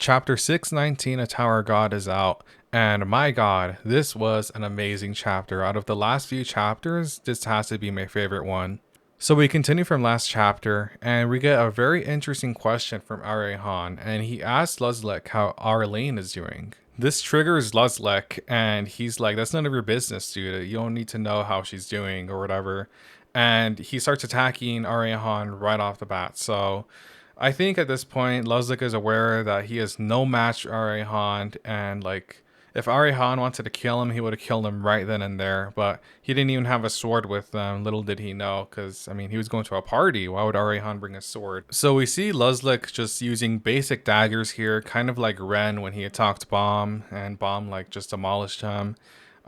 Chapter 619, A Tower God is out. And my god, this was an amazing chapter. Out of the last few chapters, this has to be my favorite one. So we continue from last chapter, and we get a very interesting question from Arehan, and he asks Luslec how Arlene is doing. This triggers Luslec, and he's like, that's none of your business, dude. You don't need to know how she's doing or whatever. And he starts attacking Arehan right off the bat. So I think at this point, Luslec is aware that he is no match for Arehan, and like, if Arehan wanted to kill him, he would have killed him right then and there. But he didn't even have a sword with them. Little did he know, because I mean, he was going to a party. Why would Arehan bring a sword? So we see Luslec just using basic daggers here, kind of like Ren when he attacked Bomb, and Bomb like just demolished him.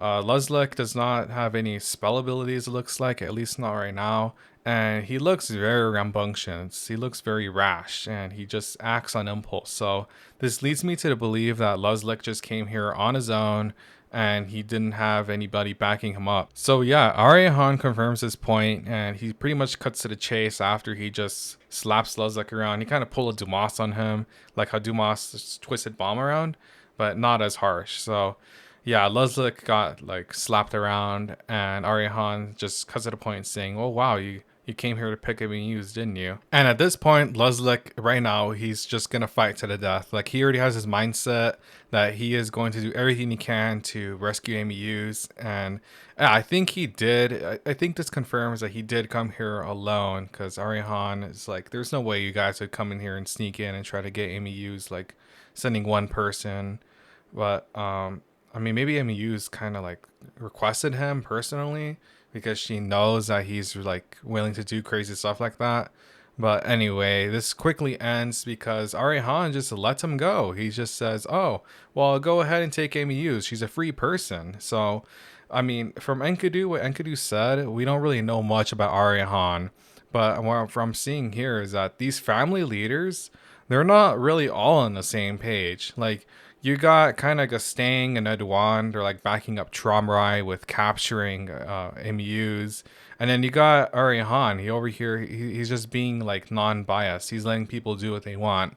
Luslec does not have any spell abilities, it looks like, at least not right now. And he looks very rambunctious. He looks very rash, and he just acts on impulse. So this leads me to believe that Luslec just came here on his own, and he didn't have anybody backing him up. So yeah, Aryahan confirms his point, and he pretty much cuts to the chase after he just slaps Luslec around. He kind of pulled a Dumas on him, like how Dumas twisted Bomb around, but not as harsh. So yeah, Luslec got like slapped around, and Aryahan just cuts to the point saying, "Oh wow, you came here to pick up and use, didn't you?" And at this point, Luslec, right now, he's just gonna fight to the death. Like, he already has his mindset that he is going to do everything he can to rescue Ameuz, and yeah, I think he did. I think this confirms that he did come here alone, because Aryahan is like, there's no way you guys would come in here and sneak in and try to get Ameuz, like sending one person. But I mean, maybe Ameuz kind of like requested him personally because she knows that he's like willing to do crazy stuff like that. But anyway, this quickly ends because Arihan just lets him go. He just says, "Oh, well, go ahead and take Ameuz. She's a free person." So, I mean, from Enkidu, what Enkidu said, we don't really know much about Arihan. But what I'm seeing here is that these family leaders, they're not really all on the same page. Like, you got kind of Gastang and Edouan, they're like backing up Traumerei with capturing Ameuz. And then you got Arihan, he over here, he's just being like non-biased. He's letting people do what they want.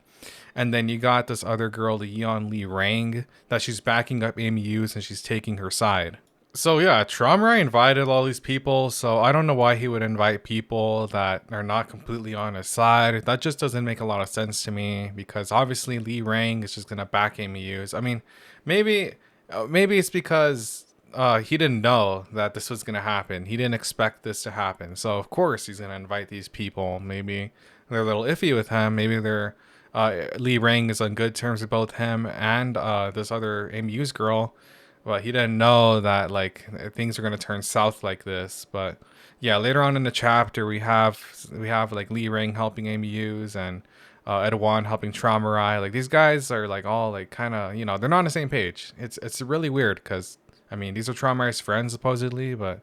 And then you got this other girl, the Yeon Lee Rang, that she's backing up Ameuz and she's taking her side. So yeah, Traumerei invited all these people, so I don't know why he would invite people that are not completely on his side. That just doesn't make a lot of sense to me, because obviously Lee Rang is just gonna back Ameuz. I mean, maybe maybe it's because he didn't know that this was gonna happen. He didn't expect this to happen, so of course he's gonna invite these people. Maybe they're a little iffy with him. Maybe they're Lee Rang is on good terms with both him and this other Ameuz girl. But he didn't know that like things are gonna turn south like this. But yeah, later on in the chapter, we have like Lee Ring helping Ameuz, and Edouan helping Traumerei. Like, these guys are like all like kind of, they're not on the same page. It's really weird, because I mean, these are Traumerei's friends supposedly, but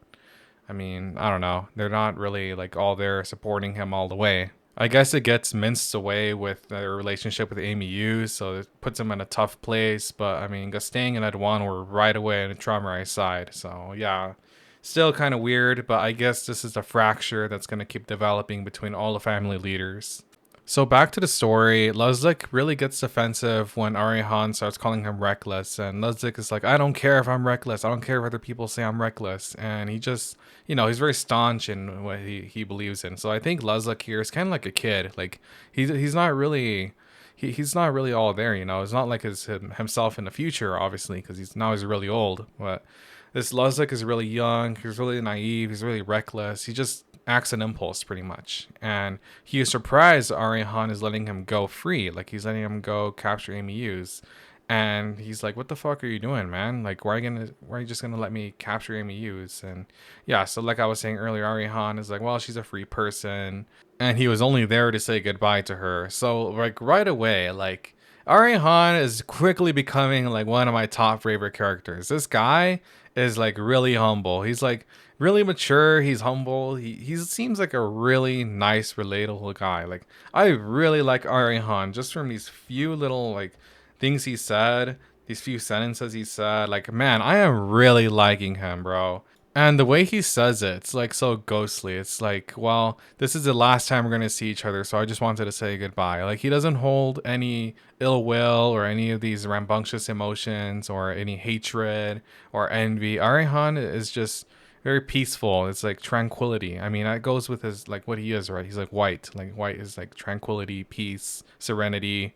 I mean, I don't know. They're not really like all there supporting him all the way. I guess it gets minced away with their relationship with Amy, so it puts him in a tough place. But I mean, Gastang and Edouan were right away on the Traumerei side, so yeah, still kind of weird. But I guess this is a fracture that's going to keep developing between all the family leaders. So back to the story, Luslec really gets defensive when Arihan starts calling him reckless, and Luslec is like, "I don't care if I'm reckless. I don't care if other people say I'm reckless." And he just, he's very staunch in what he believes in. So I think Luslec here is kind of like a kid. Like, he's not really he's not really all there. It's not like himself in the future, obviously, because he's really old. But this Luslec is really young. He's really naive. He's really reckless. He just acts an impulse pretty much, and he is surprised Arihan is letting him go free. Like, he's letting him go capture Ameuz, and he's like, "What the fuck are you doing, man? Like, why are you just gonna let me capture Ameuz?" And yeah, so like I was saying earlier, Arihan is like, "Well, she's a free person," and he was only there to say goodbye to her. So like right away, like, Arihan is quickly becoming like one of my top favorite characters. This guy is like really humble. He's like really mature. He's humble. He seems like a really nice, relatable guy. Like, I really like Arihan just from these few little like things he said, these few sentences he said. Like, man, I am really liking him, bro. And the way he says it, it's like so ghostly. It's like, well, this is the last time we're going to see each other, so I just wanted to say goodbye. Like, he doesn't hold any ill will or any of these rambunctious emotions or any hatred or envy. Arihan is just very peaceful. It's like tranquility. I mean, that goes with his, like, what he is, right? He's like white. Like, white is like tranquility, peace, serenity,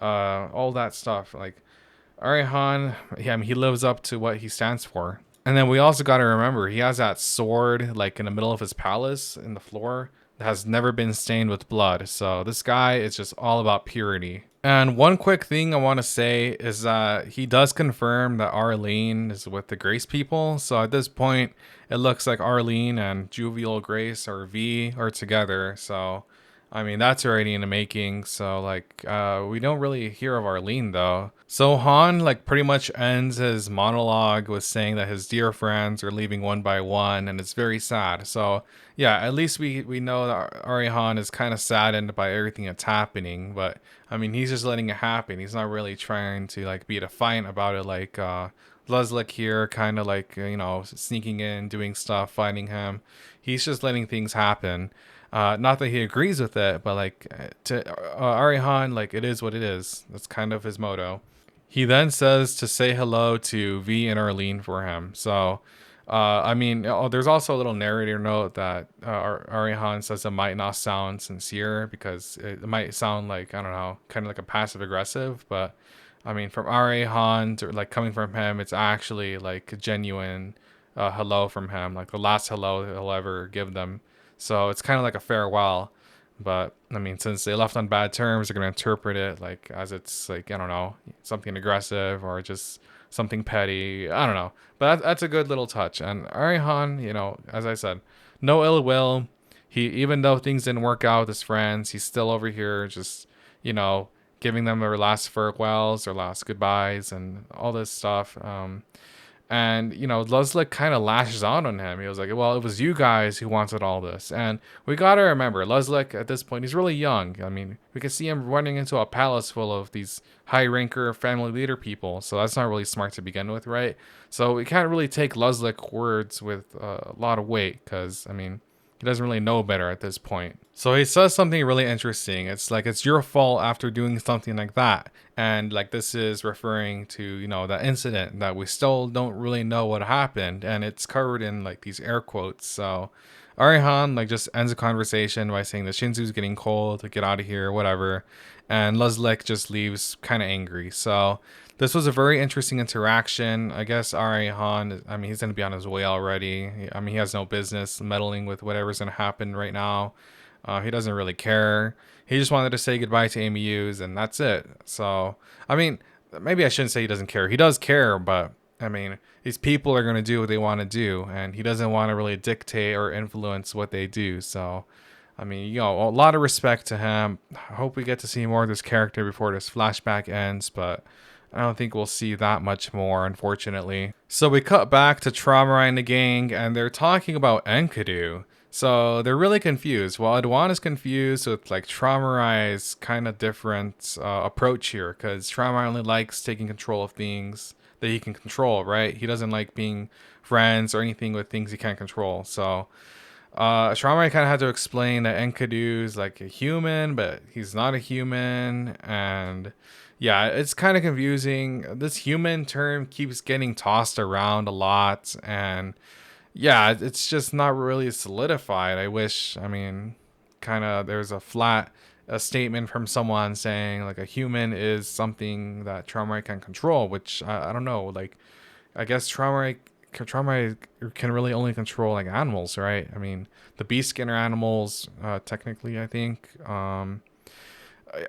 all that stuff. Like, Arihan, yeah, I mean, he lives up to what he stands for. And then we also got to remember he has that sword like in the middle of his palace in the floor that has never been stained with blood. So this guy is just all about purity. And one quick thing I want to say is that he does confirm that Arlene is with the Grace people. So at this point, it looks like Arlene and Jovial Grace or V are together. So I mean, that's already in the making. So like, we don't really hear of Arlene though. So Han like pretty much ends his monologue with saying that his dear friends are leaving one by one, and it's very sad. So yeah, at least we know that Arihan is kind of saddened by everything that's happening. But I mean, he's just letting it happen. He's not really trying to like be defiant about it like Luslec here, kind of like sneaking in, doing stuff, fighting him. He's just letting things happen. Not that he agrees with it, but like to Arihan, like it is what it is. That's kind of his motto. He then says to say hello to V and Arlene for him. So, I mean, there's also a little narrator note that Arihan says it might not sound sincere because it might sound like, I don't know, kind of like a passive aggressive. But I mean, from Arihan to like coming from him, it's actually like a genuine hello from him, like the last hello he'll ever give them. So it's kind of like a farewell. But I mean, since they left on bad terms, they're gonna interpret it like as it's like, I don't know, something aggressive or just something petty. I don't know, but that's a good little touch. And Arihan, as I said, no ill will. He, even though things didn't work out with his friends, he's still over here just giving them their last farewells, their last goodbyes, and all this stuff. And Luslec kind of lashes out on him. He was like, well, it was you guys who wanted all this. And we gotta remember, Luslec at this point, he's really young. I mean, we can see him running into a palace full of these high ranker family leader people, so that's not really smart to begin with, right? So we can't really take Luslec words with a lot of weight, because I mean, he doesn't really know better at this point. So he says something really interesting. It's like, it's your fault after doing something like that. And like, this is referring to, that incident that we still don't really know what happened. And it's covered in like these air quotes. So Arihan like just ends the conversation by saying that Shinzu's getting cold, to get out of here, whatever. And Luslec just leaves kind of angry. So this was a very interesting interaction. I guess Arihan, I mean, he's going to be on his way already. I mean, he has no business meddling with whatever's going to happen right now. He doesn't really care. He just wanted to say goodbye to Ameuz, and that's it. So, I mean, maybe I shouldn't say he doesn't care. He does care, but I mean, these people are going to do what they want to do, and he doesn't want to really dictate or influence what they do. So, I mean, a lot of respect to him. I hope we get to see more of this character before this flashback ends, but I don't think we'll see that much more, unfortunately. So we cut back to Traumerei and the gang, and they're talking about Enkidu. So they're really confused. Well, Adwan is confused with like Traumerei's kind of different approach here, because Traumerei only likes taking control of things that he can control, right? He doesn't like being friends or anything with things he can't control. So Traumerei kind of had to explain that Enkidu is like a human, but he's not a human, and yeah, it's kind of confusing. This human term keeps getting tossed around a lot, and yeah, it's just not really solidified. I mean, kind of there's a statement from someone saying like a human is something that Traumerei can control, which I don't know. Like, I guess Traumerei can really only control like animals, right? I mean, the beast skin are animals, technically, I think.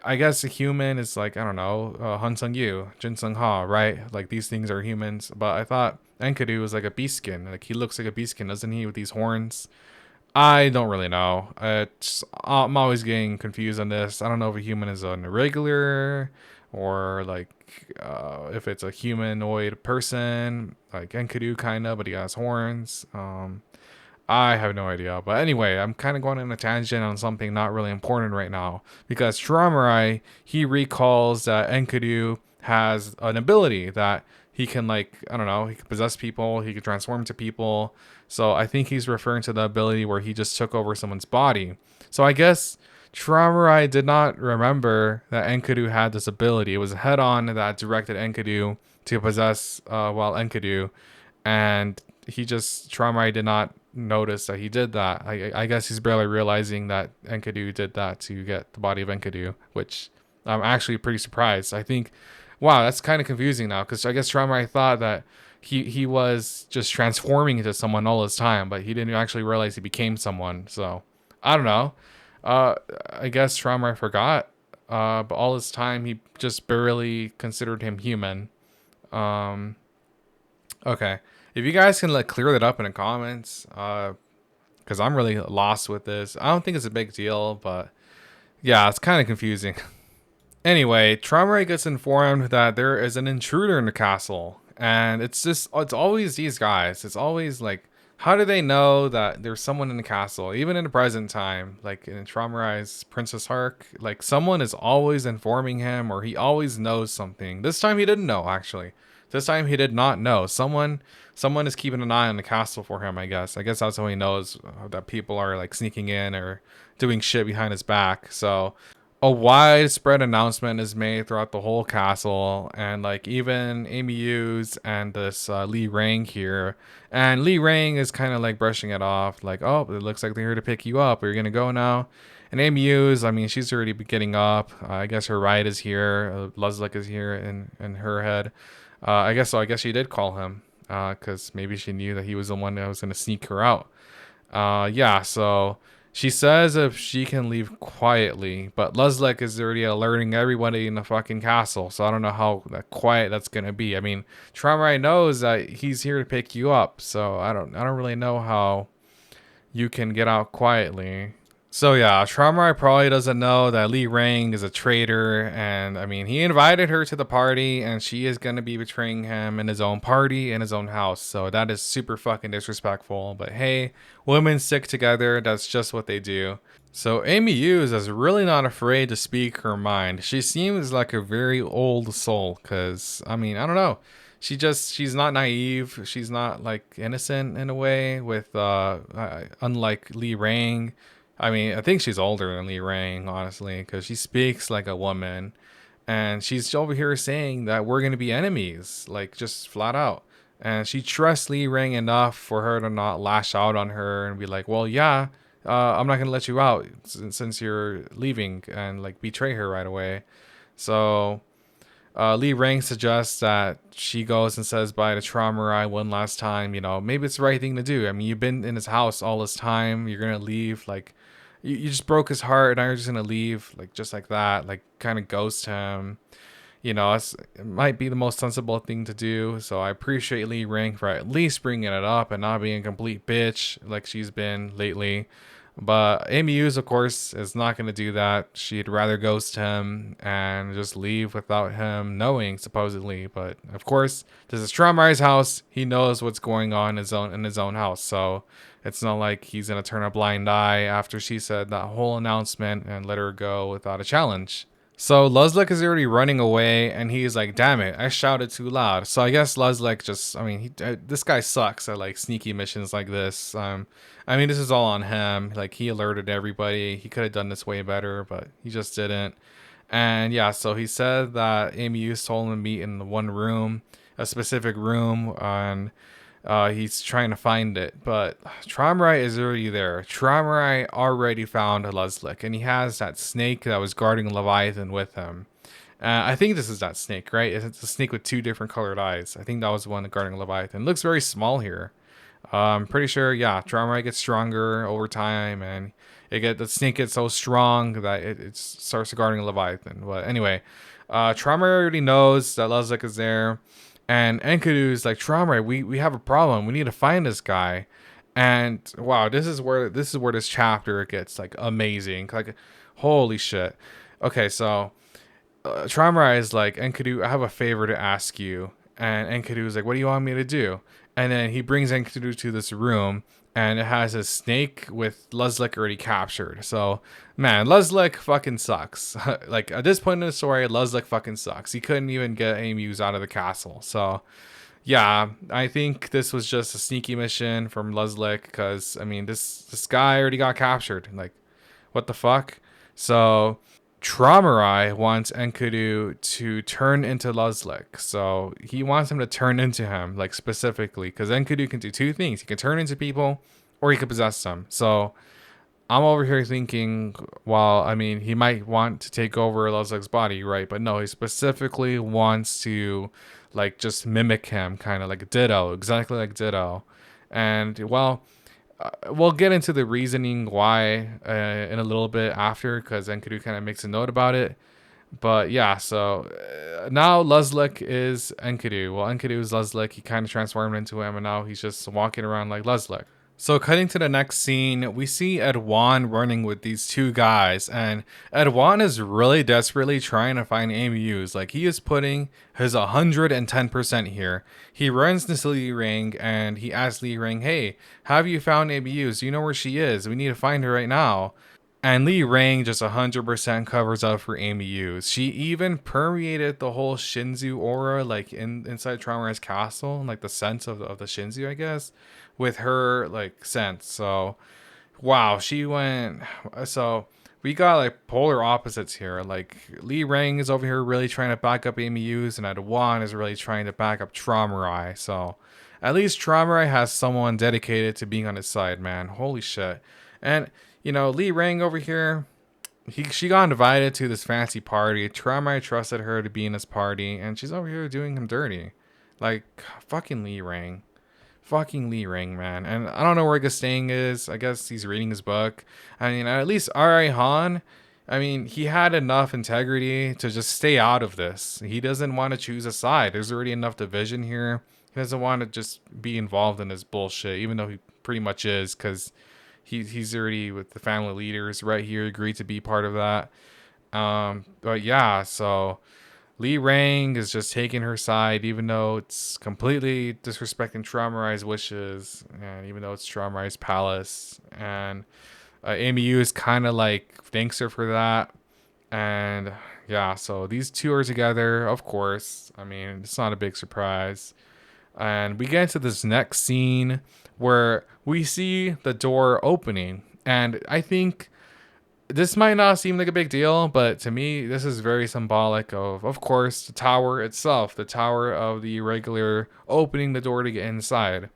I guess a human is like, I don't know, Han Sung Yu, Jin Sung Ha, right? Like, these things are humans. But I thought Enkidu was like a beast skin. Like, he looks like a beast skin, doesn't he, with these horns? I don't really know. I'm always getting confused on this. I don't know if a human is an irregular or like if it's a humanoid person, like Enkidu kind of, but he has horns. I have no idea. But anyway, I'm kind of going on a tangent on something not really important right now, because Traumerei, he recalls that Enkidu has an ability that he can, like, I don't know, he can possess people, he can transform into people. So I think he's referring to the ability where he just took over someone's body. So I guess Traumerei did not remember that Enkidu had this ability. It was head on that directed Enkidu to possess Enkidu, and Traumerei did not notice that he did that. I guess he's barely realizing that Enkidu did that to get the body of Enkidu, which I'm actually pretty surprised. I think, wow, that's kind of confusing now, because I guess Traumerei thought that he was just transforming into someone all this time, but he didn't actually realize he became someone. So I don't know. I guess Traumerei forgot. But all this time he just barely considered him human. Um, okay. If you guys can like clear that up in the comments, because I'm really lost with this. I don't think it's a big deal, but yeah, it's kind of confusing. Anyway, Traumerei gets informed that there is an intruder in the castle, and it's always these guys. It's always like, how do they know that there's someone in the castle? Even in the present time, like in Traumerei's Princess Hark, like someone is always informing him, or he always knows something. This time he didn't know, actually. This time he did not know. Someone is keeping an eye on the castle for him, I guess. I guess that's how he knows that people are like sneaking in or doing shit behind his back. So a widespread announcement is made throughout the whole castle, and like even Ameuz and this Li Rang here, and Li Rang is kind of like brushing it off, like, oh, it looks like they're here to pick you up. Are you gonna go now? And Ameuz, I mean, she's already getting up. I guess her ride is here. Luslec is here in her head. I guess so. I guess she did call him because maybe she knew that he was the one that was gonna sneak her out. Yeah, so she says if she can leave quietly, but Luslec is already alerting everybody in the fucking castle, so I don't know how quiet that's gonna be. I mean, Traumerei knows that he's here to pick you up, so I don't really know how you can get out quietly. So yeah, Traumerei probably doesn't know that Li Rang is a traitor, and I mean, he invited her to the party, and she is gonna be betraying him in his own party, in his own house. So that is super fucking disrespectful. But hey, women stick together. That's just what they do. So Ameuz is really not afraid to speak her mind. She seems like a very old soul, cause I mean, I don't know. She's not naive. She's not like innocent in a way. With unlike Li Rang. I mean, I think she's older than Li Rang, honestly, because she speaks like a woman. And she's over here saying that we're going to be enemies, like just flat out. And she trusts Li Rang enough for her to not lash out on her and be like, well, yeah, I'm not going to let you out since you're leaving, and like betray her right away. So Li Rang suggests that she goes and says bye to Traumerei one last time. You know, maybe it's the right thing to do. I mean, you've been in his house all this time. You're going to leave, like, you just broke his heart, and now you're just gonna leave, like, just like that, like, kind of ghost him. You know, it might be the most sensible thing to do. So I appreciate Li Rang for at least bringing it up and not being a complete bitch like she's been lately. But Ameuz, of course, is not going to do that. She'd rather ghost him and just leave without him knowing, supposedly. But of course, this is Traumerei's house. He knows what's going on in his own house. So it's not like he's going to turn a blind eye after she said that whole announcement and let her go without a challenge. So Luslec is already running away, and he's like, damn it, I shouted too loud. So I guess Luslec just, I mean, this guy sucks at like sneaky missions like this. I mean, this is all on him. Like, he alerted everybody. He could have done this way better, but he just didn't. And yeah, so he said that Ameuz told him to meet in the one room, a specific room, and he's trying to find it, but Traumerei is already there. Traumerei already found Luslec, and he has that snake that was guarding Leviathan with him. I think this is that snake, right? It's a snake with two different colored eyes. I think that was the one guarding Leviathan. It looks very small here. I'm pretty sure, yeah, Traumerei gets stronger over time, and the snake gets so strong that it starts guarding Leviathan. But anyway, Traumerei already knows that Luslec is there. And Enkidu's like, Traumerei, we have a problem. We need to find this guy. And wow, this is where this chapter gets like amazing. Like, holy shit. Okay, so Traumerei is like, Enkidu, I have a favor to ask you. And Enkidu is like, what do you want me to do? And then he brings Enkidu to this room, and it has a snake with Luslec already captured. So, man, Luslec fucking sucks. Like, at this point in the story, Luslec fucking sucks. He couldn't even get Ameuz out of the castle. So, yeah, I think this was just a sneaky mission from Luslec because, I mean, this guy already got captured. Like, what the fuck? So, Traumerei wants Enkidu to turn into Luslec. So he wants him to turn into him, like specifically, because Enkidu can do two things. He can turn into people or he can possess them. So I'm over here thinking, well, I mean, he might want to take over Luslec's body, right? But no, he specifically wants to like just mimic him, kind of like Ditto, exactly like Ditto. And well, we'll get into the reasoning why in a little bit after, because Enkidu kind of makes a note about it. But yeah, so now Luslec is Enkidu. Well, Enkidu is Luslec. He kind of transformed into him, and now he's just walking around like Luslec. So cutting to the next scene, we see Edouin running with these two guys, and Edouin is really desperately trying to find Ameuz. Like, he is putting his 110% here. He runs to Li Ring and he asks Li Ring, "Hey, have you found Ameuz? Do you know where she is? We need to find her right now." And Li Ring just 100% covers up for Ameuz. She even permeated the whole Shinzu aura, like inside Traumerei's castle, like the sense of the Shinzu, I guess, with her like sense. So, wow, she went. So we got like polar opposites here. Like Li Ring is over here really trying to back up Ameuz, and Edouin is really trying to back up Traumerei. So at least Traumerei has someone dedicated to being on his side, man. Holy shit. And you know, Li Ring over here, she got invited to this fancy party. Traumerei trusted her to be in this party, and she's over here doing him dirty. Like, fucking Li Ring. Fucking Li Ring, man. And I don't know where Gastang is. I guess he's reading his book. I mean, at least R.A. Han, I mean, he had enough integrity to just stay out of this. He doesn't want to choose a side. There's already enough division here. He doesn't want to just be involved in this bullshit, even though he pretty much is, because he's already with the family leaders right here, agreed to be part of that. But yeah, so Li Ring is just taking her side, even though it's completely disrespecting Traumerei's wishes, and even though it's Traumerei's palace. And Ameuz is kind of like thanks her for that. And yeah, so these two are together, of course. I mean, it's not a big surprise. And we get into this next scene where we see the door opening. And I think this might not seem like a big deal, but to me, this is very symbolic of course, the tower itself, the tower of the irregular opening the door to get inside.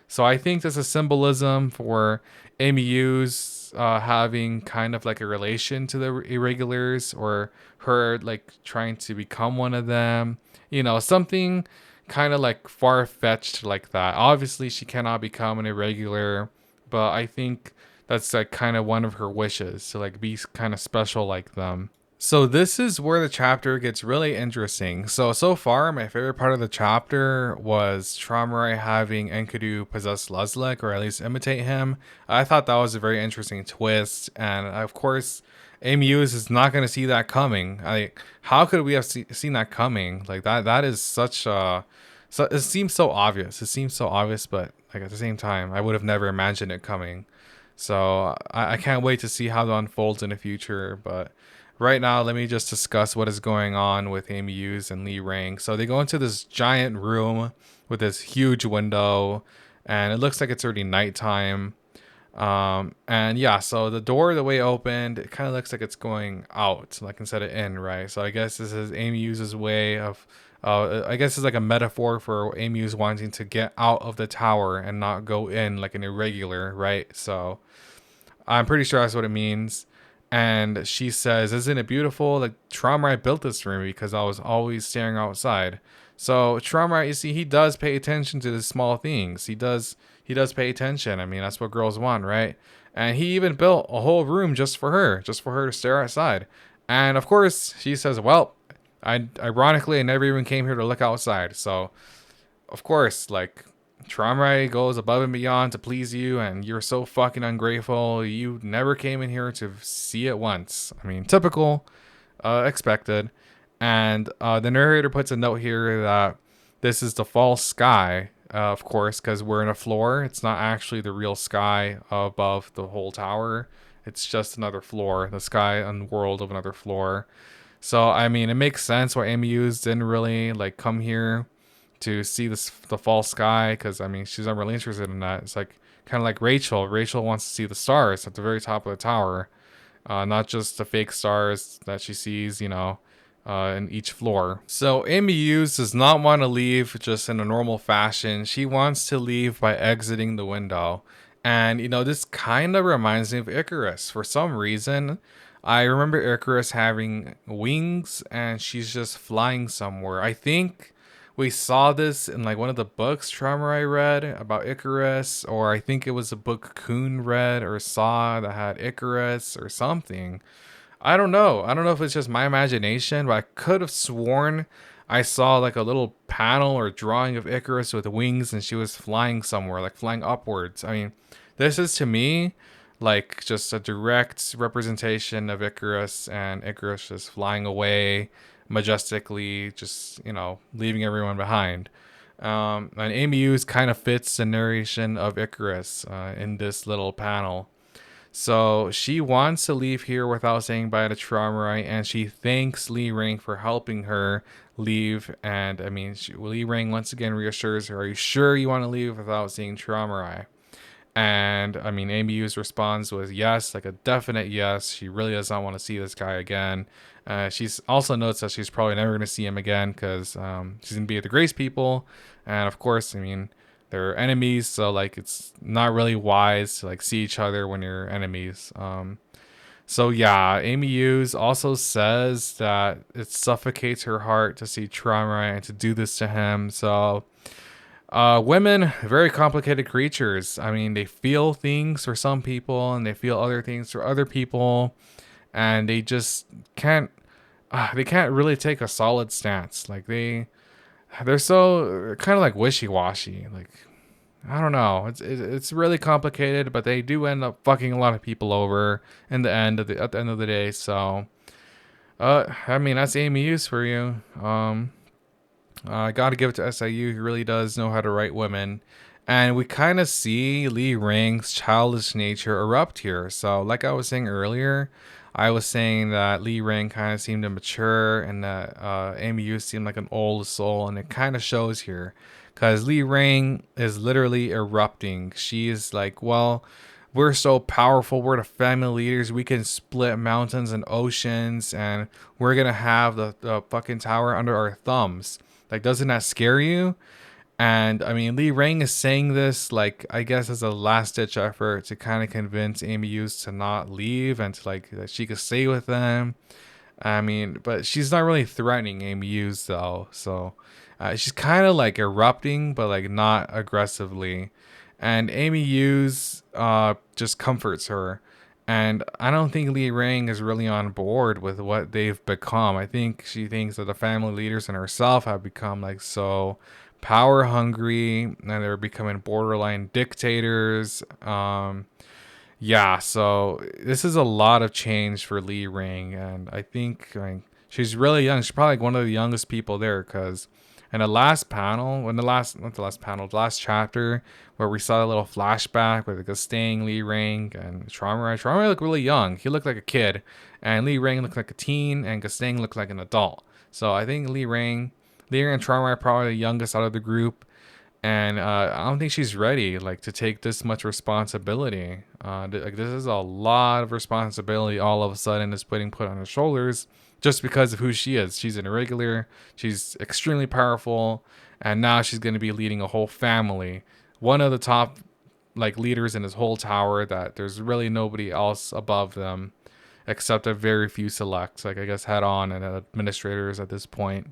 So I think there's a symbolism for Ameuz having kind of like a relation to the irregulars, or her like trying to become one of them. You know, something kind of like far-fetched like that. Obviously, she cannot become an irregular, but I think that's like kind of one of her wishes to like be kind of special like them. So this is where the chapter gets really interesting. So far, my favorite part of the chapter was Traumerei having Enkidu possess Luslec, or at least imitate him. I thought that was a very interesting twist, and of course, Ameuz is not going to see that coming. How could we have seen that coming? Like that is such a. So it seems so obvious. It seems so obvious, but like at the same time, I would have never imagined it coming. So I can't wait to see how that unfolds in the future. But right now, let me just discuss what is going on with Ameuz and Li Ring. So they go into this giant room with this huge window, and it looks like it's already nighttime. And yeah, so the door, the way it opened, it kind of looks like it's going out, like instead of in, right? So I guess this is Ameuz's way of, I guess it's like a metaphor for Ameuz wanting to get out of the tower and not go in like an irregular, right? So I'm pretty sure that's what it means. And she says, "Isn't it beautiful? Like Traumerei built this for me because I was always staring outside." So Traumerei, you see, he does pay attention to the small things. He does pay attention. I mean, that's what girls want, right? And he even built a whole room just for her to stare outside. And of course, she says, "Well, ironically, I never even came here to look outside." So, of course, like Traumerei goes above and beyond to please you, and you're so fucking ungrateful. You never came in here to see it once. I mean, typical, expected. And the narrator puts a note here that this is the false sky, of course, because we're in a floor. It's not actually the real sky above the whole tower. It's just another floor, the sky and world of another floor. So I mean, it makes sense why Ameuz didn't really like come here to see the false sky, because I mean, she's not really interested in that. It's like kind of like Rachel. Rachel wants to see the stars at the very top of the tower, not just the fake stars that she sees, in each floor. So Amy Hughes does not want to leave just in a normal fashion. She wants to leave by exiting the window. And, this kind of reminds me of Icarus. For some reason, I remember Icarus having wings and she's just flying somewhere. I think we saw this in like one of the books Traumerei read about Icarus, or I think it was a book Kuhn read or saw that had Icarus or something. I don't know. I don't know if it's just my imagination, but I could have sworn I saw like a little panel or drawing of Icarus with wings and she was flying somewhere, like flying upwards. I mean, this is to me like just a direct representation of Icarus, and Icarus just flying away majestically, just, leaving everyone behind. And Amy Hughes kind of fits the narration of Icarus in this little panel. So she wants to leave here without saying bye to Traumerei, and she thanks Li Ring for helping her leave. And I mean, Li Ring once again reassures her, "Are you sure you want to leave without seeing Traumerei?" And I mean, Amy Hughes responds with yes, like a definite yes. She really does not want to see this guy again. She's also notes that she's probably never going to see him again because she's going to be with the Grace people. And of course, I mean, they're enemies, so like it's not really wise to like see each other when you're enemies. So yeah, Amy Hughes also says that it suffocates her heart to see Traumerei and to do this to him. So women, very complicated creatures. I mean, they feel things for some people and they feel other things for other people, and they just can't. They can't really take a solid stance. Like they're so kind of like wishy-washy. Like I don't know. It's really complicated, but they do end up fucking a lot of people over in the end of the at the end of the day. So, I mean that's Amy Hughes for you. I gotta give it to SIU. He really does know how to write women. And we kind of see Li Ring's childish nature erupt here. So, like I was saying earlier, I was saying that Li Ring kind of seemed immature and that Amy Yu seemed like an old soul. And it kind of shows here. Because Li Ring is literally erupting. She's like, well, we're so powerful. We're the family leaders. We can split mountains and oceans. And we're going to have the fucking tower under our thumbs. Like, doesn't that scare you? And I mean, Li Ring is saying this, like, I guess as a last ditch effort to kind of convince Amy Hughes to not leave and to, like, that she could stay with them. I mean, but she's not really threatening Amy Hughes, though. So she's kind of like erupting, but like not aggressively. And Amy Hughes just comforts her. And I don't think Li Ring is really on board with what they've become. I think she thinks that the family leaders and herself have become like so power hungry and they're becoming borderline dictators. Yeah, so this is a lot of change for Li Ring, and I think she's really young. She's probably like one of the youngest people there, because in the last panel, the last chapter, where we saw a little flashback with like staying Li Ring and Traumerei. Traumerei looked really young. He looked like a kid, and Li Ring looked like a teen, and Gastang looked like an adult. So I think Li Ring and Traumerei are probably the youngest out of the group. And I don't think she's ready, like, to take this much responsibility. Like, this is a lot of responsibility all of a sudden is put on her shoulders just because of who she is. She's an irregular, she's extremely powerful, and now she's going to be leading a whole family. One of the top, like, leaders in this whole tower that there's really nobody else above them except a very few selects, like, I guess, head on and administrators at this point.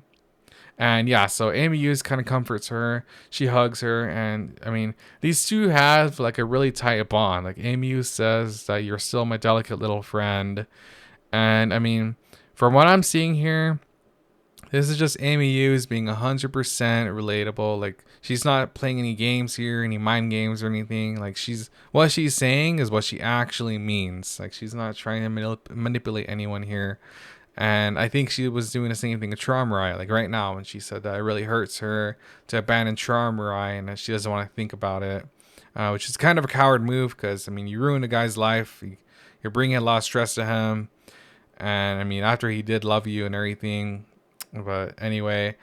And yeah, so Amy Hughes kind of comforts her. She hugs her. And I mean, these two have like a really tight bond. Like Amy Hughes says that you're still my delicate little friend. And I mean, from what I'm seeing here, this is just Amy Hughes being 100% relatable. Like she's not playing any games here, any mind games or anything. Like what she's saying is what she actually means. Like she's not trying to manipulate anyone here. And I think she was doing the same thing to Traumerei, like right now, when she said that it really hurts her to abandon Traumerei and that she doesn't want to think about it, which is kind of a coward move because, I mean, you ruined a guy's life. You're bringing a lot of stress to him. And, I mean, after he did love you and everything. But anyway,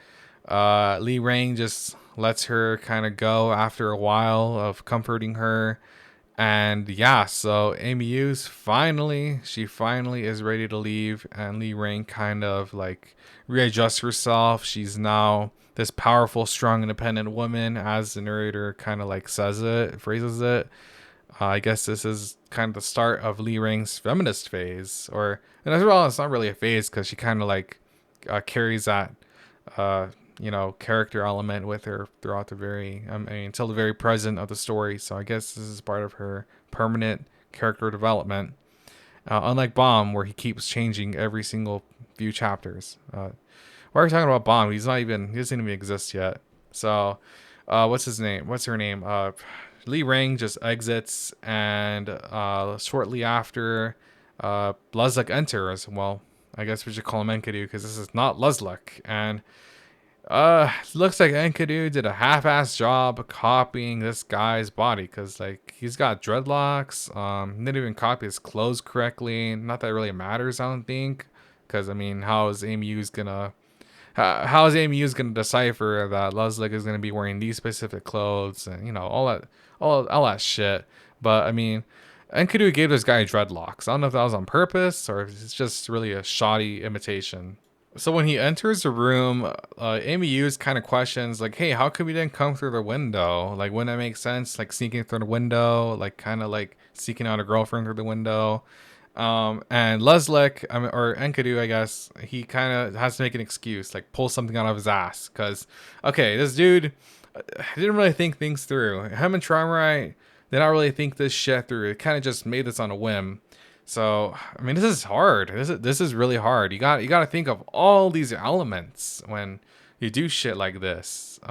Lee Rang just lets her kind of go after a while of comforting her. And yeah, so Ameuz she finally is ready to leave, and Lee Rain kind of like readjusts herself. She's now this powerful, strong, independent woman, as the narrator kind of like phrases it. I guess this is kind of the start of Lee Rang's feminist phase, or and as well, it's not really a phase because she kind of like carries that character element with her throughout the until the very present of the story. So I guess this is part of her permanent character development. Unlike Bomb, where he keeps changing every single few chapters. Why are we talking about Bomb? He doesn't even exist yet. So, what's his name? What's her name? Lee Rang just exits, and shortly after, Luslec enters. Well, I guess we should call him Enkidu because this is not Luslec. And looks like Enkidu did a half-assed job copying this guy's body because, like, he's got dreadlocks. Didn't even copy his clothes correctly. Not that it really matters, I don't think, because I mean, how is Ameuz gonna decipher that Luslec is gonna be wearing these specific clothes and all that shit? But I mean, Enkidu gave this guy dreadlocks. I don't know if that was on purpose or if it's just really a shoddy imitation. So when he enters the room, Amy Hughes kind of questions, like, hey, how come we didn't come through the window? Like, wouldn't that make sense? Like, sneaking through the window, like, kind of like seeking out a girlfriend through the window. And Luslec, or Enkidu, I guess, he kind of has to make an excuse, like, pull something out of his ass. Because, okay, this dude didn't really think things through. Him and Traumerei did not really think this shit through. It kind of just made this on a whim. So I mean, this is hard. This is really hard. You got to think of all these elements when you do shit like this.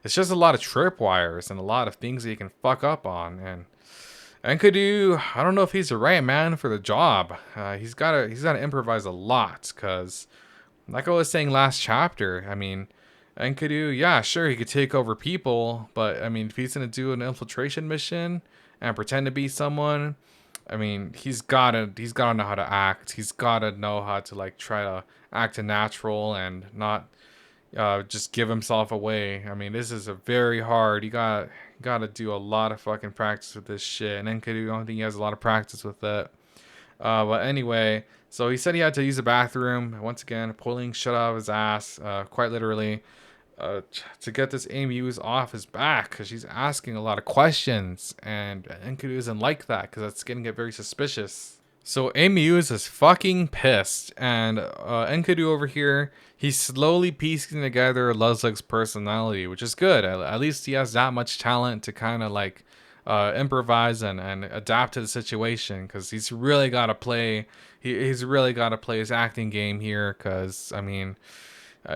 It's just a lot of tripwires and a lot of things that you can fuck up on. And Enkidu, I don't know if he's the right man for the job. He's gotta improvise a lot because, like I was saying last chapter, I mean, Enkidu, yeah, sure, he could take over people, but I mean, if he's gonna do an infiltration mission and pretend to be someone, I mean, he's gotta know how to act. He's gotta know how to like try to act natural and not just give himself away. I mean, this is a very hard. You gotta do a lot of fucking practice with this shit. And Enkidu, I don't think he has a lot of practice with it. But anyway, so he said he had to use the bathroom. Once again, pulling shit out of his ass, quite literally, to get this Ameuz off his back because she's asking a lot of questions, and Enkidu doesn't like that because that's going to get very suspicious. So Ameuz is fucking pissed, and Enkidu over here, he's slowly piecing together Luslec's personality, which is good. At least he has that much talent to kind of like improvise and adapt to the situation because he's really got to play. He's really got to play his acting game here because I mean.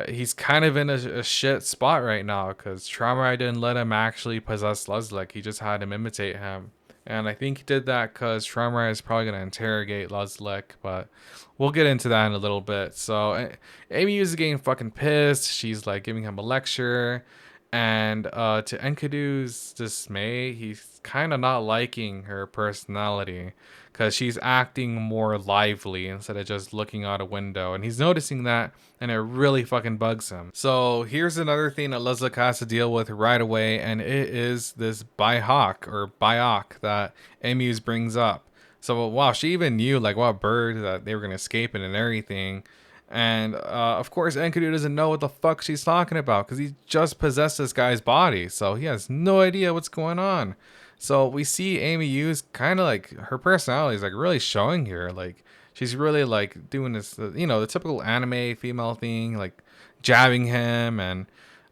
He's kind of in a shit spot right now because Traumerei didn't let him actually possess Luslec. He just had him imitate him. And I think he did that because Traumerei is probably going to interrogate Luslec, but we'll get into that in a little bit. So Amy is getting fucking pissed. She's like giving him a lecture. And to Enkidu's dismay, he's kind of not liking her personality because she's acting more lively instead of just looking out a window. And he's noticing that, and it really fucking bugs him. So here's another thing that Luslec has to deal with right away, and it is this Biok that Ameuz brings up. So wow, she even knew like what bird that they were gonna escape in and everything. And of course, Enkidu doesn't know what the fuck she's talking about because he just possessed this guy's body, so he has no idea what's going on. So we see Amy Hughes kind of like her personality is like really showing here. Like she's really like doing this, the typical anime female thing, like jabbing him and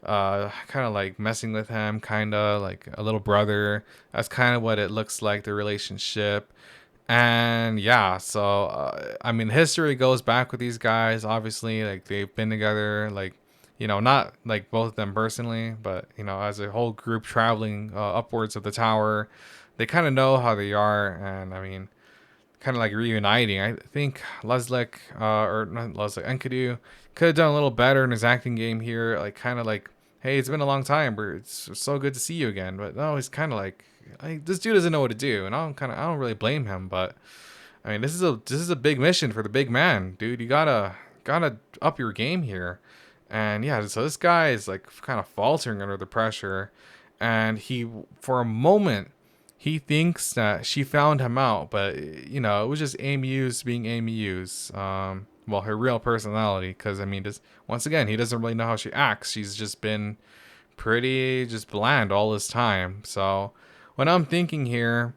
kind of like messing with him, kind of like a little brother. That's kind of what it looks like, the relationship. And yeah, so I mean, history goes back with these guys. Obviously, like they've been together, like not like both of them personally, but as a whole group traveling upwards of the tower, they kind of know how they are. And I mean, kind of like reuniting. I think Luslec, or not Luslec, Enkidu could have done a little better in his acting game here. Like, kind of like, hey, it's been a long time, but it's so good to see you again. But no, he's kind of like, this dude doesn't know what to do, and I don't really blame him. But I mean, this is a big mission for the big man, dude. You gotta up your game here. And yeah, so this guy is like kind of faltering under the pressure, and he, for a moment, he thinks that she found him out, but you know, it was just Ameuz being Ameuz. Well, her real personality, because I mean, just once again, he doesn't really know how she acts. She's just been pretty just bland all this time. So, what I'm thinking here,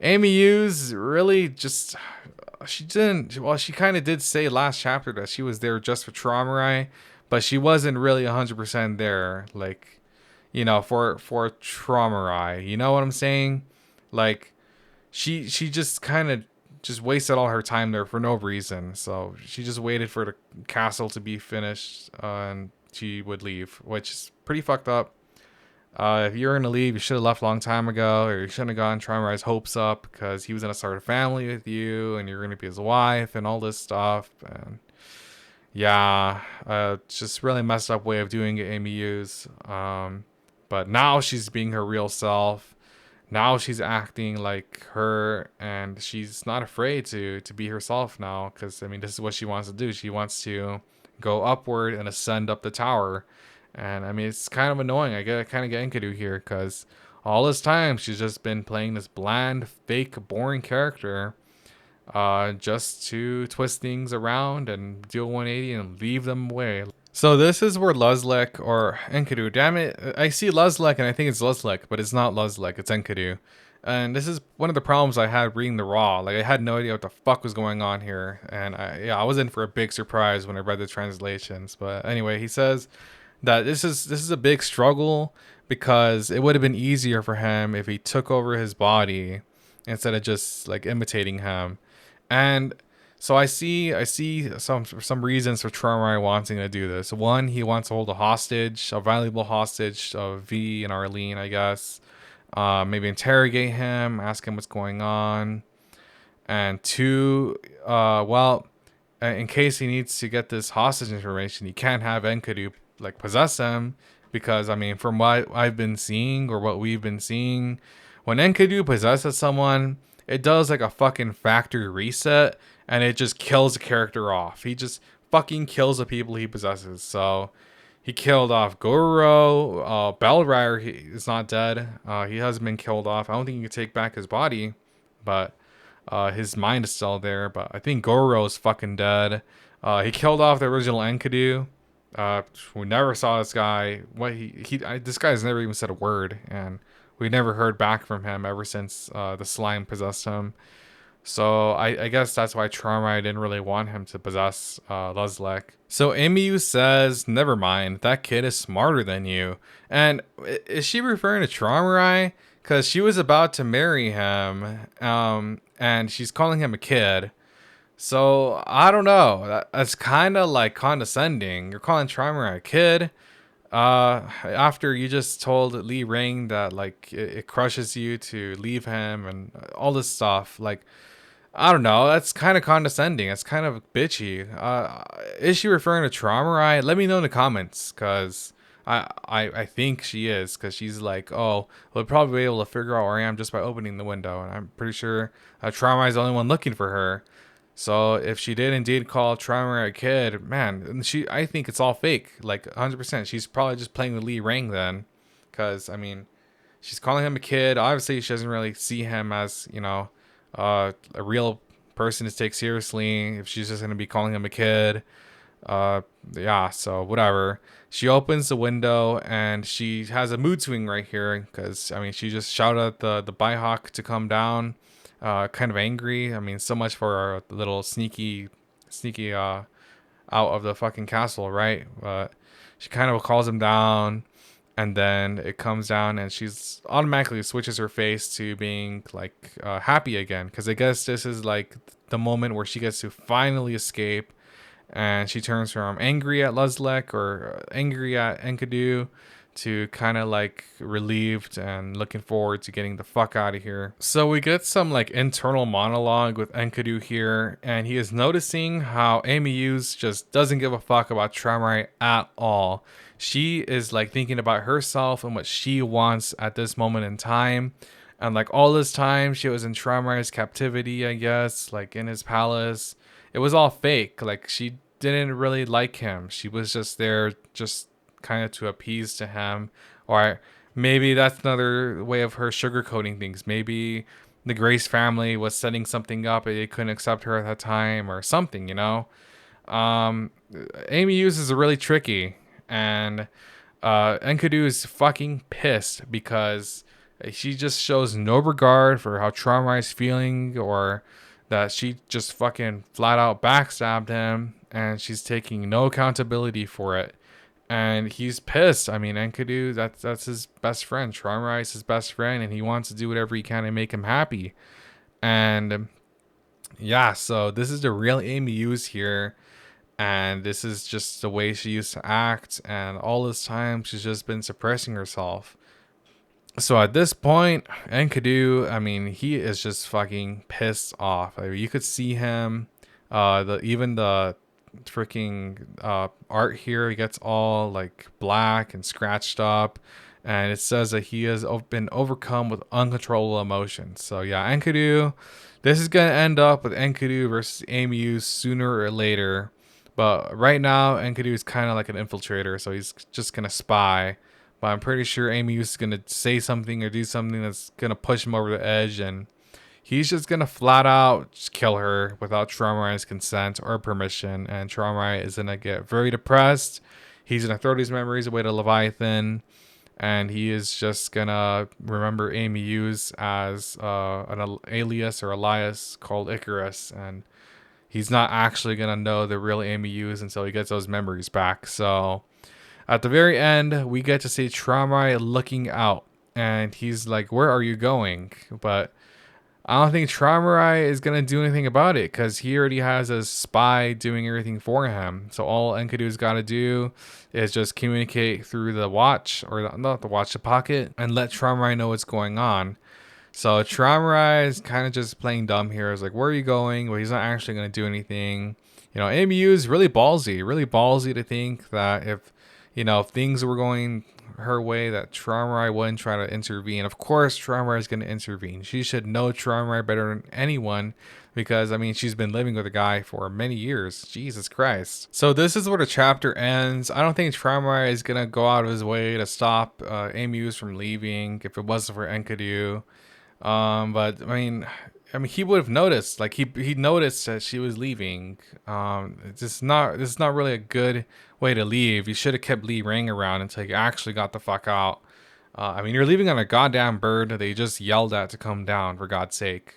Ameuz really just, she didn't. Well, she kind of did say last chapter that she was there just for Traumerei, but she wasn't really 100% there. Like, you know, for Traumerei. You know what I'm saying? Like, she just kind of just wasted all her time there for no reason. So she just waited for the castle to be finished, and she would leave, which is pretty fucked up. If you're gonna leave, you should have left a long time ago, or you shouldn't have gotten Traumerei's hopes up because he was gonna start a family with you, and you're gonna be his wife, and all this stuff. And yeah, it's just really messed up way of doing it, Amy Hughes. But now she's being her real self. Now she's acting like her, and she's not afraid to be herself now, because I mean, this is what she wants to do. She wants to go upward and ascend up the tower. And I mean, it's kind of annoying. I kind of get Enkidu here, because all this time she's just been playing this bland, fake, boring character, just to twist things around and do a 180 and leave them away. So this is where Luslec, or Enkidu, damn it, I see Luslec and I think it's Luslec, but it's not Luslec, it's Enkidu. And this is one of the problems I had reading the Raw. Like, I had no idea what the fuck was going on here. And I was in for a big surprise when I read the translations. But anyway, he says that this is a big struggle, because it would have been easier for him if he took over his body instead of just like imitating him. And so I see some reasons for Traumerei wanting to do this. One, he wants to hold a hostage, a valuable hostage of V and Arlene, I guess. Maybe interrogate him, ask him what's going on. And two, well, in case he needs to get this hostage information, he can't have Enkidu like possess him, because I mean, from what I've been seeing, or what we've been seeing, when Enkidu possesses someone, it does like a fucking factory reset, and it just kills the character off. He just fucking kills the people he possesses. So he killed off Goro. Belrire is not dead. He hasn't been killed off. I don't think he can take back his body, but his mind is still there. But I think Goro is fucking dead. He killed off the original Enkidu. We never saw this guy. This guy's never even said a word, and we never heard back from him ever since the slime possessed him. So I guess that's why Traumerei didn't really want him to possess Luslec. So Ameuz says, never mind, that kid is smarter than you. And is she referring to Traumerei? Because she was about to marry him, and she's calling him a kid. So I don't know. That's kind of like condescending. You're calling Traumerei a kid? After you just told Li Ring that like it crushes you to leave him and all this stuff. Like, I don't know, that's kind of condescending. It's kind of bitchy. Is she referring to Traumerei? Let me know in the comments, because I think she is, because she's like, oh, we'll probably be able to figure out where I am just by opening the window, and I'm pretty sure Traumerei is the only one looking for her. So if she did indeed call Traumerei a kid, man, I think it's all fake, like 100%. She's probably just playing with Li Ring then, because I mean, she's calling him a kid. Obviously, she doesn't really see him as, you know, a real person to take seriously. If she's just gonna be calling him a kid, yeah. So whatever. She opens the window and she has a mood swing right here, because I mean, she just shouted at the Byhawk to come down. Kind of angry. I mean, so much for a little sneaky out of the fucking castle, right? But she kind of calls him down, and then it comes down, and she's automatically switches her face to being like happy again, because I guess this is like the moment where she gets to finally escape, and she turns from angry at Luslec or angry at Enkidu to kind of like relieved and looking forward to getting the fuck out of here. So we get some like internal monologue with Enkidu here, and he is noticing how Ameuz just doesn't give a fuck about Traumerei at all. She is like thinking about herself and what she wants at this moment in time. And like all this time she was in Traumerei's captivity, I guess, like in his palace. It was all fake. Like she didn't really like him. She was just there just kind of to appease to him. Or maybe that's another way of her sugarcoating things. Maybe the Grace family was setting something up and they couldn't accept her at that time or something, you know? Ameuz is really tricky, and Enkidu is fucking pissed because she just shows no regard for how Traumerei's feeling, or that she just fucking flat out backstabbed him, and she's taking no accountability for it. And he's pissed. I mean, Enkidu, that's his best friend. Traumerei is his best friend, and he wants to do whatever he can to make him happy. And yeah, so this is the real Ameuz here, and this is just the way she used to act, and all this time she's just been suppressing herself. So at this point, Enkidu, I mean, he is just fucking pissed off. Like, you could see him, even the freaking art here, he gets all like black and scratched up, and it says that he has been overcome with uncontrollable emotions. So yeah, Enkidu, this is gonna end up with Enkidu versus Ameuz sooner or later. But right now, Enkidu is kind of like an infiltrator, so he's just gonna spy. But I'm pretty sure Ameuz is gonna say something or do something that's gonna push him over the edge, and he's just gonna flat out just kill her without Traumerei's consent or permission. And Traumerei is gonna get very depressed. He's gonna throw these memories away to Leviathan, and he is just gonna remember Ameuz as an alias or alias called Icarus, and he's not actually gonna know the real Ameuz until he gets those memories back. So at the very end, we get to see Traumerei looking out, and he's like, "Where are you going?" But I don't think Traumerei is gonna do anything about it because he already has a spy doing everything for him. So all Enkidu's got to do is just communicate through the watch, or not the watch, the pocket, and let Traumerei know what's going on. So Traumerei is kind of just playing dumb here. It's like, where are you going? Well, he's not actually going to do anything. You know, Ameuz is really ballsy to think that if, you know, if things were going her way, that Traumerei wouldn't try to intervene. Of course, Traumerei is going to intervene. She should know Traumerei better than anyone because, I mean, she's been living with a guy for many years. Jesus Christ. So this is where the chapter ends. I don't think Traumerei is going to go out of his way to stop Ameuz from leaving if it wasn't for Enkidu. But I mean, he would have noticed. Like he noticed that she was leaving. It's just not. This is not really a good way to leave. You should have kept Lee Ring around until you actually got the fuck out. I mean, you're leaving on a goddamn bird that you just yelled at to come down. For God's sake.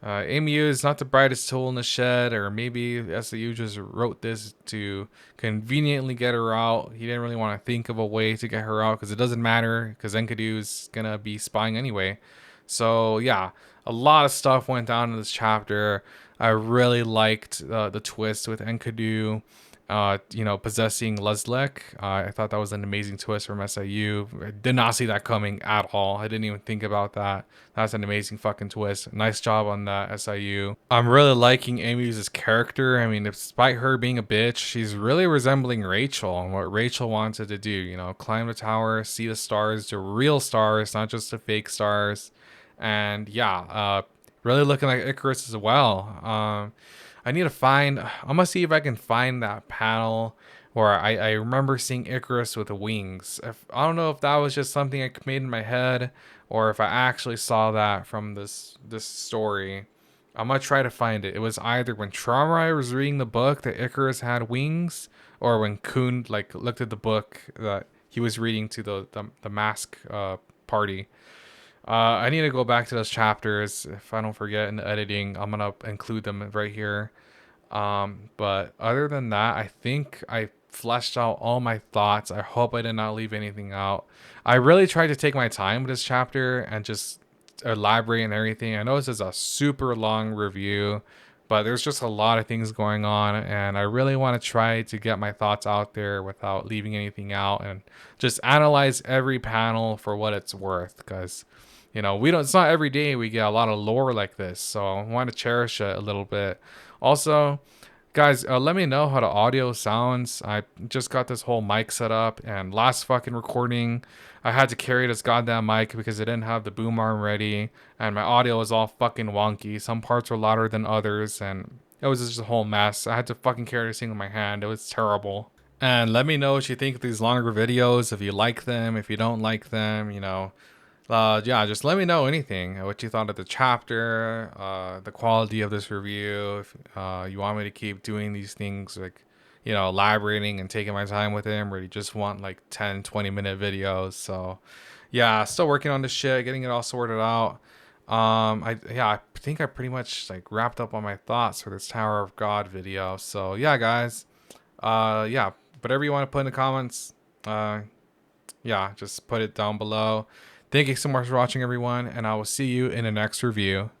Ameuz is not the brightest tool in the shed, or maybe SAU just wrote this to conveniently get her out. He didn't really want to think of a way to get her out because it doesn't matter because Enkidu is gonna be spying anyway. So yeah, a lot of stuff went down in this chapter. I really liked the twist with Enkidu, possessing Luslec. I thought that was an amazing twist from SIU. I did not see that coming at all. I didn't even think about that. That's an amazing fucking twist. Nice job on that, SIU. I'm really liking Ameuz's character. I mean, despite her being a bitch, she's really resembling Rachel and what Rachel wanted to do. You know, climb the tower, see the stars, the real stars, not just the fake stars. And yeah, really looking like Icarus as well. I need to find, I'm gonna see if I can find that panel where I remember seeing Icarus with wings. I don't know if that was just something I made in my head or if I actually saw that from this story. I'm gonna try to find it. It was either when Traumerei was reading the book that Icarus had wings, or when Kuhn like looked at the book that he was reading to the mask party. I need to go back to those chapters. If I don't forget in the editing, I'm gonna include them right here. But other than that, I think I fleshed out all my thoughts. I hope I did not leave anything out. I really tried to take my time with this chapter and just elaborate and everything. I know this is a super long review, But there's just a lot of things going on, and I really want to try to get my thoughts out there without leaving anything out, and just analyze every panel for what it's worth. Because, we don't. It's not every day we get a lot of lore like this, so I want to cherish it a little bit. Also, guys, let me know how the audio sounds. I just got this whole mic set up, and last fucking recording, I had to carry this goddamn mic because it didn't have the boom arm ready, and my audio was all fucking wonky. Some parts were louder than others, and it was just a whole mess. I had to fucking carry this thing with my hand. It was terrible. And let me know what you think of these longer videos, if you like them, if you don't like them, yeah, just let me know anything, what you thought of the chapter, the quality of this review, if you want me to keep doing these things, like, elaborating and taking my time with them, or you just want like 10-20 minute videos. So yeah, still working on this shit, getting it all sorted out. I think I pretty much like wrapped up on my thoughts for this Tower of God video. So yeah, guys, yeah, whatever you want to put in the comments, yeah, just put it down below. Thank you so much for watching, everyone, and I will see you in the next review.